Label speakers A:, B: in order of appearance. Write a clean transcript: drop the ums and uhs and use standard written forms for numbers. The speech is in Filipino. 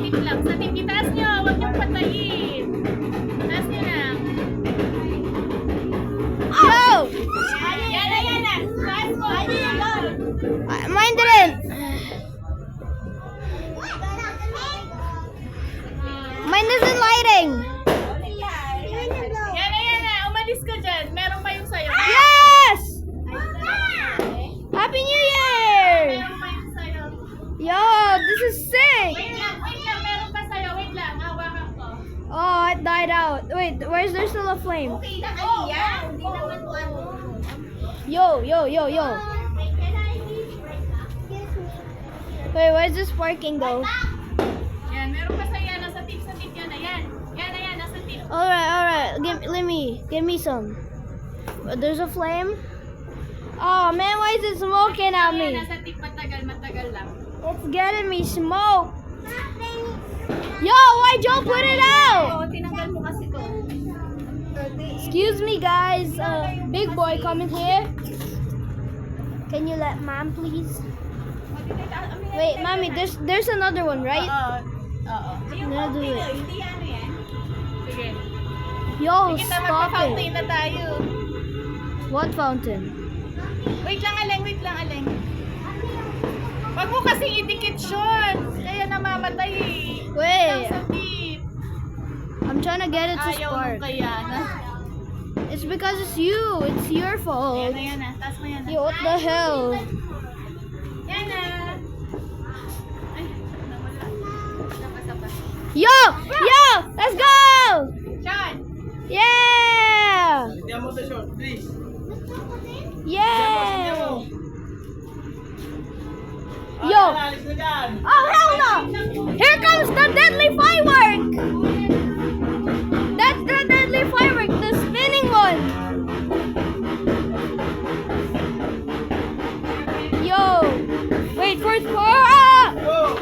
A: Wait lang. Sa tip, itaas nyo. Huwag niyong patayin. Taas nyo lang.
B: Yo!
A: Yan na, yan na. Taas mo.
B: Mine didn't. Mine isn't lighting.
A: Yan na. Umalis ka dyan. Meron pa yung sayo.
B: Yes! Happy New Year!
A: Meron pa yung sayo.
B: Yo, this is sick.
A: Wait lang. Meron pa sayo. Wait lang. Hawakan ko.
B: Oh, it died out. Wait, where's there still a flame?
A: Okay na kaliya. Hindi naman po ano.
B: Yo. Wait, where's the sparking though?
A: Yan. Meron pa sayo. Nasa tip. Yan na. Yan. Nasa tip.
B: Alright. Give me some. There's a flame. Oh man, why is it smoking at
A: Yan.
B: me?
A: Nasa tip. Matagal lang.
B: It's getting me smoke. Yo, why'd y'all put it out?
A: Oo, tinanggal mo kasi to.
B: Excuse me, guys. Big boy coming here. Can you let mom, please? Wait, mommy, there's another one, right?
A: Oo.
B: I'm gonna do it.
A: Hindi ano yan. Sige.
B: Yo,
A: Sige na,
B: stop
A: magpa-fountain
B: it.
A: na tayo.
B: What fountain?
A: Wait lang, Aleng. Wag mo kasing idikit, Sean. Kaya namamatay eh.
B: Wait,
A: Sa tip.
B: I'm trying to get it to
A: Ayaw
B: spark.
A: mo kaya na.
B: It's because it's you. It's your fault.
A: Yan na. Taas mo yan na.
B: Yo, what the hell?
A: Yan na. Ay, nawala. Sapa.
B: Yo, let's go!
A: Sean!
B: Yeah!
C: Bigyan mo sa short, please.
B: Yeah!
C: Oh,
B: Yo!
C: alis na dyan.
B: Oh!